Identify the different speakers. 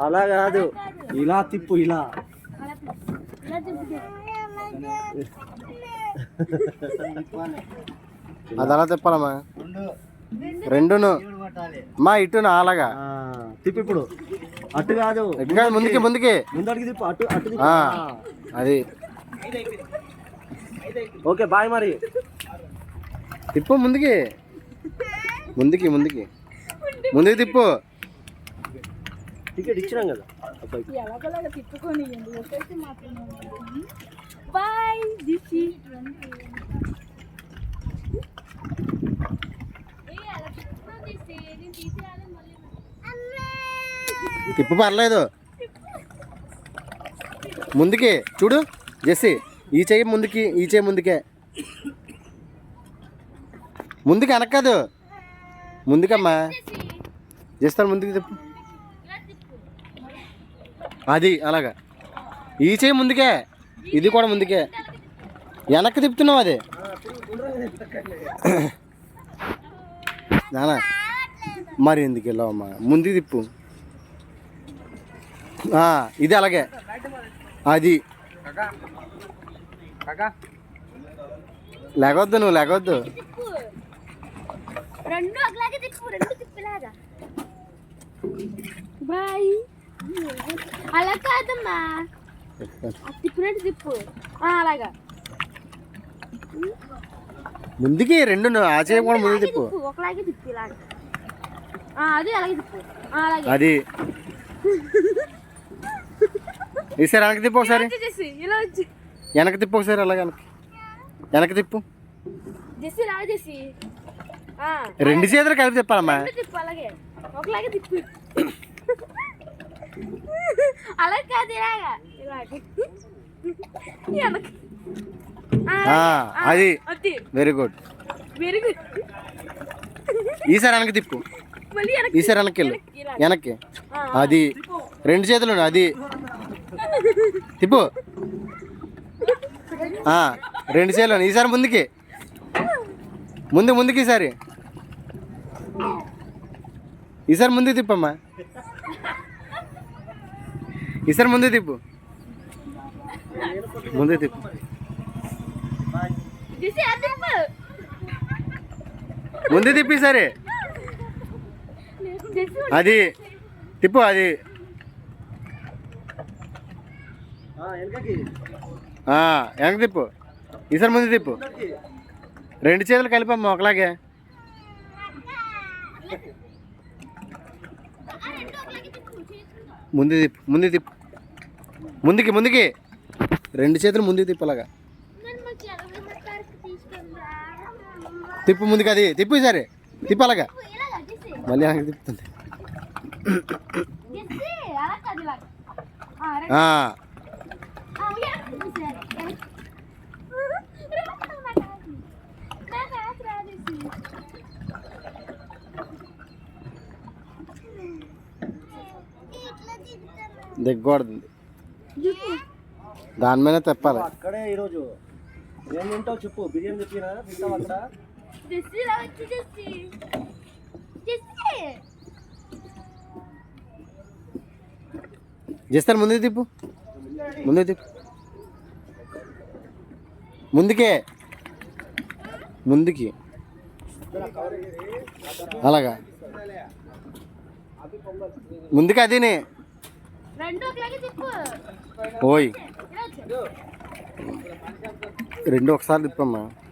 Speaker 1: అలా కాదు, ఇలా తిప్పు, ఇలా.
Speaker 2: అది అలా తిప్పాలమ్మా, రెండును మా ఇటునా అలాగా
Speaker 1: తిప్పు. ఇప్పుడు అటు కాదు,
Speaker 2: ఇటు కాదు, ముందుకి ముందుకి
Speaker 1: ముందడికి తిప్పు, అటు అటు.
Speaker 2: అది
Speaker 1: ఓకే బాయ్ మరి.
Speaker 2: తిప్పు ముందుకి ముందుకి ముందుకి ముందుకు తిప్పు.
Speaker 1: టికెట్ ఇచ్చినాం కదా
Speaker 3: ఎలాగోలాగా తిప్పుకొని బాయ్ దిసి.
Speaker 2: తిప్పు, పర్లేదు. ముందుకి చూడు జెస్సీ, ఈ చెయ్యి ముందుకి, ఈ చెయ్యి ముందుకే. ముందుకి వెనక్కదు, ముందుకమ్మా. చేస్తాను, ముందుకు తిప్పు. అది అలాగా, ఈ చెయ్యి ముందుకే, ఇది కూడా ముందుకే. వెనక్కి తిప్పుతున్నావు అది నానా. మరి ఎందుకు వెళ్ళావమ్మా, ముందుకు తిప్పు. ఇది అలాగే, అది లేకొద్దు, నువ్వు లేకొద్దు.
Speaker 3: రెండు అట్లాగే తిప్పు, రెండు తిప్పలాగా. బాయ్. అలా కాదమ్మా, తిప్పినట్టు తిప్పు. అలాగా
Speaker 2: ముందుకి రెండు, ఆ చేయ కూడా ముందు తిప్పు.
Speaker 3: ఒకలాగే తిప్పు, ఇలాగా. అది అలాగే తిప్పు, అలాగే.
Speaker 2: అది ఈసారి వెనక్కి తిప్పు ఒకసారి,
Speaker 3: ఇలా వచ్చి
Speaker 2: వెనక్కి తిప్పు ఒకసారి, అలాగే వెనక్కి తిప్పు.
Speaker 3: జెస్సీ రా జెస్సీ.
Speaker 2: రెండు చేతులు కలిపి తిప్పాలమ్మా.
Speaker 3: తిప్పు, అలాగే ఒకలాగే తిప్పు. అలా కాదు, ఇలాగా ఇలాగే.
Speaker 2: అది వెరీ గుడ్.
Speaker 3: Very good.
Speaker 2: ఈసారి వెనక్కి తిప్పు, ఈసారి వెనక్కి వెళ్ళు, వెనక్కి. అది రెండు చేతులు, అది తిప్పు. రెండు చేతులు, ఈసారి ముందుకి, ముందుకి. ఈసారి ముందుకు తిప్పమ్మా, ఈసారి ముందుకు తిప్పు, ముందుకు తిప్పు. ముందు తిప్పి సరే, అది తిప్పు. అది వెనక తిప్పు, ఈసారి ముందు తిప్పు. రెండు చేతులు కలిపమ్మా ఒకలాగే. ముందు తిప్పు, ముందుకి. రెండు చేతులు ముందుకు తిప్పు, అలాగా తిప్పు. ముందుకు అది తిప్పు, ఈసారి తిప్పు, అలాగా. మళ్ళీ వెనక్కి తిప్పుతుంది. దిగకూడదు, దాని మీద తిప్పాలి.
Speaker 1: అక్కడే ఈరోజు ఏం తింటావు చెప్పు. బిర్యానీ చెప్పినా తింటావు అక్కడ.
Speaker 2: చేస్తాను, ముందుకు తిప్పు, ముందుకి అలాగా. ముందుకి అదినే. ఓయ్ రెండు ఒకసారి తిప్పమ్మా.